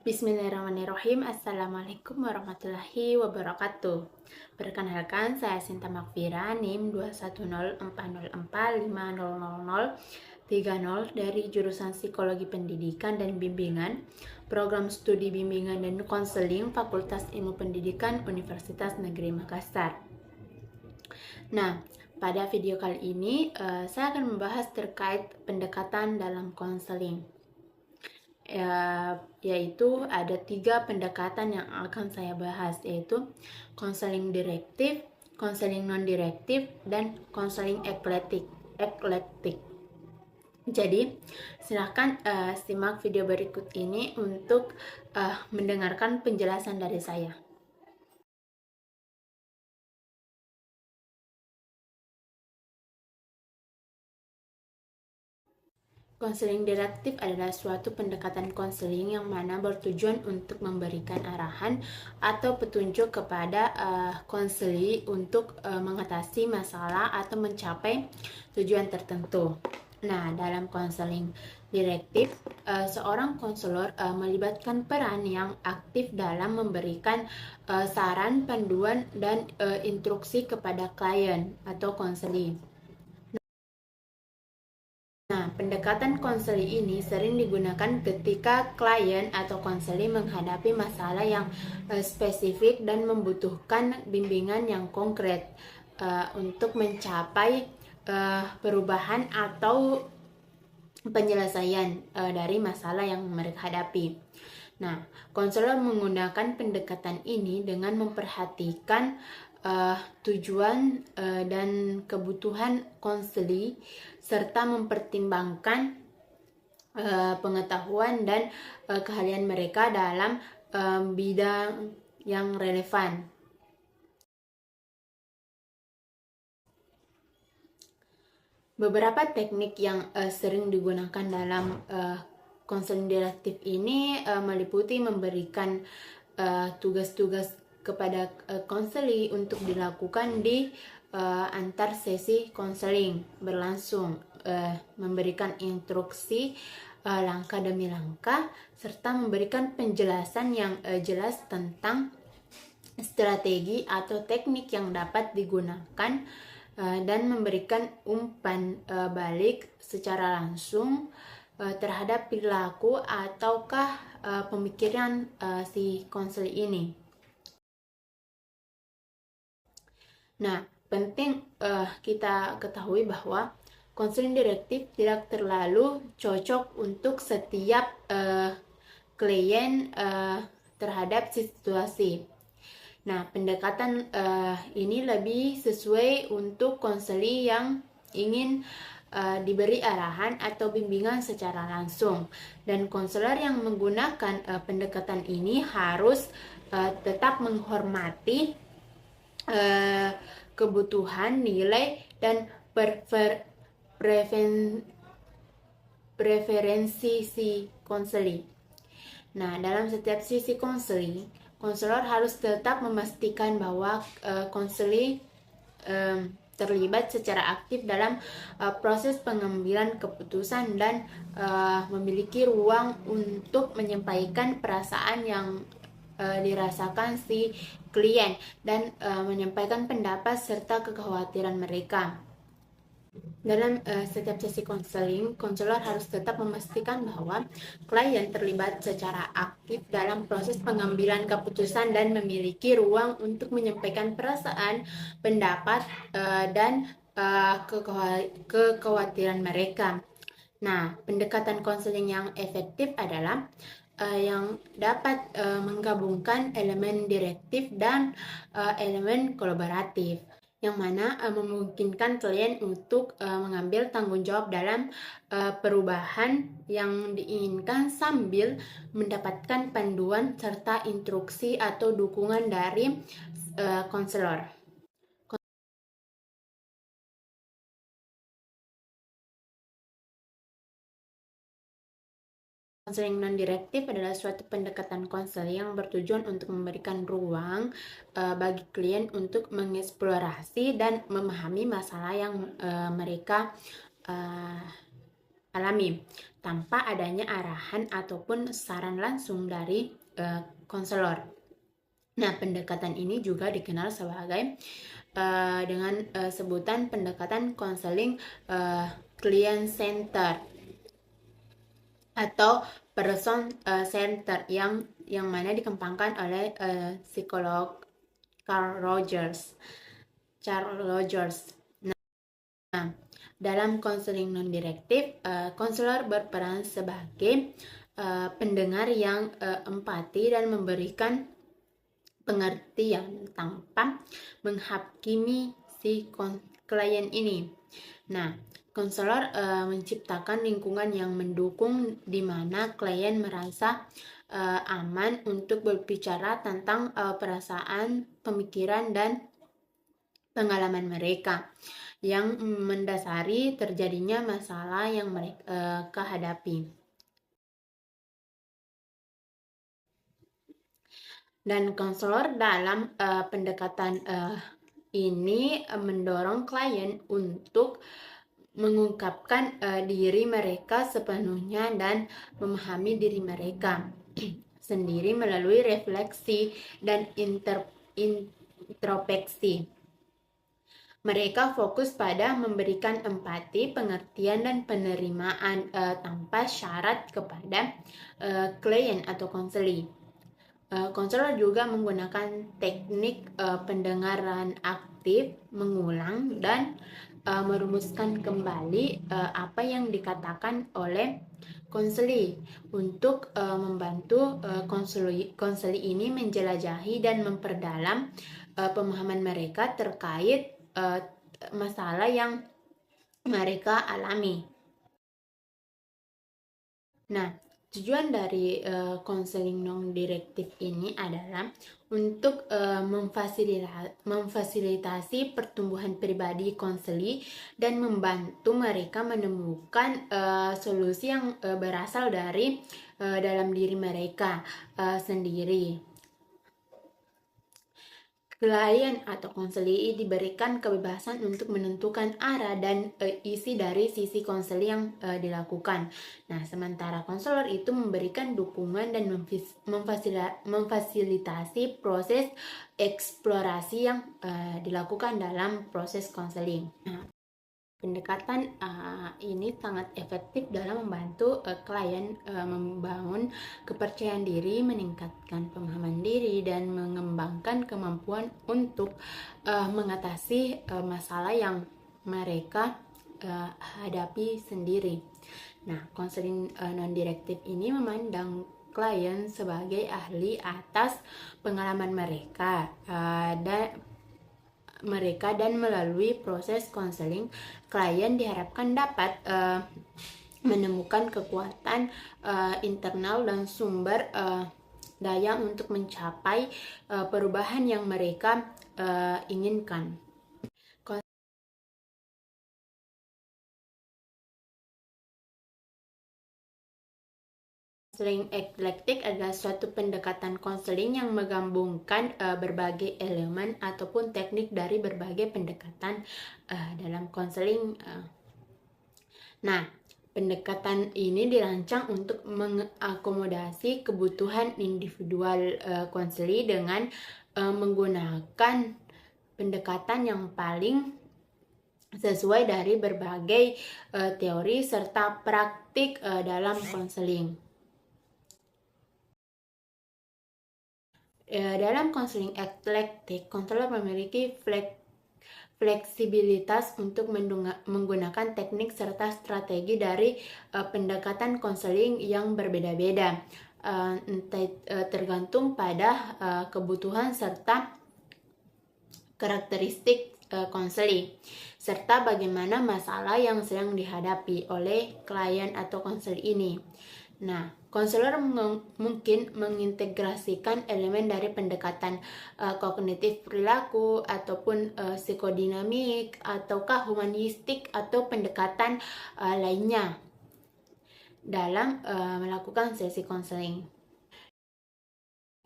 Bismillahirrahmanirrahim. Assalamualaikum warahmatullahi wabarakatuh. Perkenalkan, saya Sinta Makfira, NIM 21040450030 dari jurusan Psikologi Pendidikan dan Bimbingan, Program Studi Bimbingan dan Konseling Fakultas Ilmu Pendidikan Universitas Negeri Makassar. Nah, pada video kali ini saya akan membahas terkait pendekatan dalam konseling. Yaitu ada 3 pendekatan yang akan saya bahas, yaitu konseling direktif, konseling non-direktif, dan konseling eklektik. Jadi, silahkan simak video berikut ini untuk mendengarkan penjelasan dari saya. Konseling direktif adalah suatu pendekatan konseling yang mana bertujuan untuk memberikan arahan atau petunjuk kepada konseli untuk mengatasi masalah atau mencapai tujuan tertentu. Nah, dalam konseling direktif, seorang konselor melibatkan peran yang aktif dalam memberikan saran, panduan, dan instruksi kepada klien atau konseli. Nah, pendekatan konseli ini sering digunakan ketika klien atau konseli menghadapi masalah yang spesifik dan membutuhkan bimbingan yang konkret untuk mencapai perubahan atau penyelesaian dari masalah yang mereka hadapi. Nah, konselor menggunakan pendekatan ini dengan memperhatikan tujuan dan kebutuhan konseli serta mempertimbangkan pengetahuan dan keahlian mereka dalam bidang yang relevan. Beberapa teknik yang sering digunakan dalam konseling direktif ini meliputi memberikan tugas-tugas kepada konseli untuk dilakukan di antar sesi konseling berlangsung, memberikan instruksi langkah demi langkah, serta memberikan penjelasan yang jelas tentang strategi atau teknik yang dapat digunakan dan memberikan umpan balik secara langsung terhadap perilaku ataukah pemikiran si konseli ini. Nah, penting kita ketahui bahwa konseling direktif tidak terlalu cocok untuk setiap klien terhadap situasi. Nah, pendekatan ini lebih sesuai untuk konseli yang ingin diberi arahan atau bimbingan secara langsung, dan konselor yang menggunakan pendekatan ini harus tetap menghormati kebutuhan, nilai, dan preferensi si konseli. Nah, dalam setiap sisi konseli, konselor harus tetap memastikan bahwa konseli terlibat secara aktif dalam proses pengambilan keputusan dan memiliki ruang untuk menyampaikan perasaan yang dirasakan si klien dan menyampaikan pendapat serta kekhawatiran mereka. Dalam setiap sesi konseling, konselor harus tetap memastikan bahwa klien terlibat secara aktif dalam proses pengambilan keputusan dan memiliki ruang untuk menyampaikan perasaan, pendapat, dan kekhawatiran mereka. Nah, pendekatan konseling yang efektif adalah yang dapat menggabungkan elemen direktif dan elemen kolaboratif, yang mana memungkinkan klien untuk mengambil tanggung jawab dalam perubahan yang diinginkan sambil mendapatkan panduan serta instruksi atau dukungan dari konselor. Konseling non-direktif adalah suatu pendekatan konseling yang bertujuan untuk memberikan ruang bagi klien untuk mengeksplorasi dan memahami masalah yang mereka alami. tanpa adanya arahan ataupun saran langsung dari konselor. Nah, pendekatan ini juga dikenal sebagai dengan sebutan pendekatan konseling client center atau person center yang mana dikembangkan oleh psikolog Carl Rogers. Nah, dalam konseling non-direktif, konselor berperan sebagai pendengar yang empati dan memberikan pengertian tanpa menghakimi si klien ini. Nah, konselor menciptakan lingkungan yang mendukung di mana klien merasa aman untuk berbicara tentang perasaan, pemikiran, dan pengalaman mereka yang mendasari terjadinya masalah yang mereka hadapi. Dan konselor dalam pendekatan ini mendorong klien untuk mengungkapkan diri mereka sepenuhnya dan memahami diri mereka sendiri melalui refleksi dan introspeksi. Mereka fokus pada memberikan empati, pengertian, dan penerimaan tanpa syarat kepada klien atau konseli. Konselor juga menggunakan teknik pendengaran aktif, mengulang, dan merumuskan kembali apa yang dikatakan oleh konseli untuk membantu konseli ini menjelajahi dan memperdalam pemahaman mereka terkait masalah yang mereka alami. Nah, tujuan dari konseling non-direktif ini adalah untuk memfasilitasi pertumbuhan pribadi konseli dan membantu mereka menemukan solusi yang berasal dari dalam diri mereka sendiri. Klien atau konseli diberikan kebebasan untuk menentukan arah dan isi dari sisi konseli yang dilakukan. Nah, sementara konselor itu memberikan dukungan dan memfasilitasi proses eksplorasi yang dilakukan dalam proses konseling. Nah, pendekatan ini sangat efektif dalam membantu klien membangun kepercayaan diri, meningkatkan pemahaman diri, dan mengembangkan kemampuan untuk mengatasi masalah yang mereka hadapi sendiri. Nah, konseling non-direktif ini memandang klien sebagai ahli atas pengalaman mereka dan melalui proses konseling klien diharapkan dapat menemukan kekuatan internal dan sumber daya untuk mencapai perubahan yang mereka inginkan. Konseling eklektik adalah suatu pendekatan konseling yang menggabungkan berbagai elemen ataupun teknik dari berbagai pendekatan dalam konseling. Nah, pendekatan ini dirancang untuk mengakomodasi kebutuhan individual konseli dengan menggunakan pendekatan yang paling sesuai dari berbagai teori serta praktik dalam konseling. Dalam konseling eklektik, konselor memiliki fleksibilitas untuk menggunakan teknik serta strategi dari pendekatan konseling yang berbeda-beda, tergantung pada kebutuhan serta karakteristik konseli, serta bagaimana masalah yang sedang dihadapi oleh klien atau konseli ini. Nah, konselor mungkin mengintegrasikan elemen dari pendekatan kognitif perilaku ataupun psikodinamik ataukah humanistik atau pendekatan lainnya dalam melakukan sesi konseling.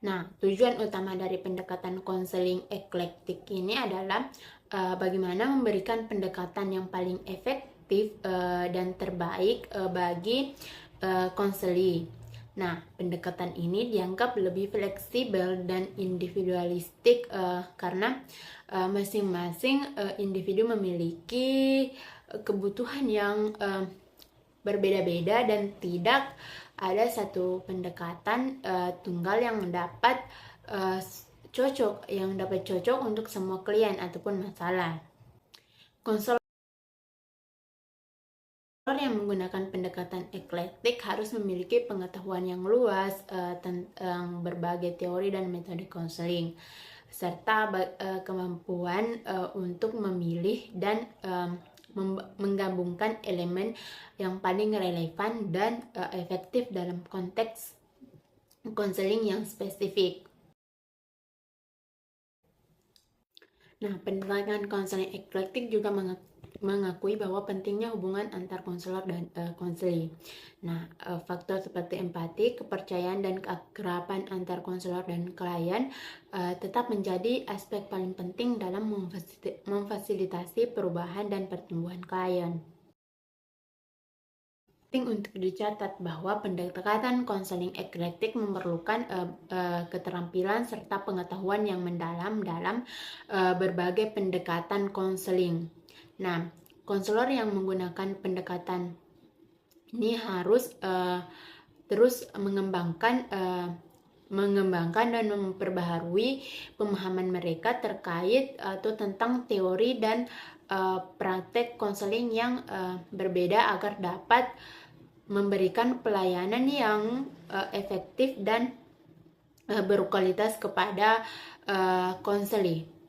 Nah, tujuan utama dari pendekatan konseling eklektik ini adalah bagaimana memberikan pendekatan yang paling efektif dan terbaik bagi konseli. Nah, pendekatan ini dianggap lebih fleksibel dan individualistik karena masing-masing individu memiliki kebutuhan yang berbeda-beda dan tidak ada satu pendekatan tunggal yang dapat cocok untuk semua klien ataupun masalah. Konselor yang menggunakan pendekatan eklektik harus memiliki pengetahuan yang luas tentang berbagai teori dan metode konseling, serta kemampuan untuk memilih dan menggabungkan elemen yang paling relevan dan efektif dalam konteks konseling yang spesifik. Nah, pendekatan konseling eklektik juga mengakui bahwa pentingnya hubungan antar konselor dan konseli. Nah, faktor seperti empati, kepercayaan, dan keakraban antar konselor dan klien tetap menjadi aspek paling penting dalam memfasilitasi perubahan dan pertumbuhan klien. Penting untuk dicatat bahwa pendekatan konseling eklektik memerlukan keterampilan serta pengetahuan yang mendalam dalam berbagai pendekatan konseling. Nah, konselor yang menggunakan pendekatan ini harus terus mengembangkan dan memperbaharui pemahaman mereka terkait atau tentang teori dan praktek konseling yang berbeda agar dapat memberikan pelayanan yang efektif dan berkualitas kepada konseli.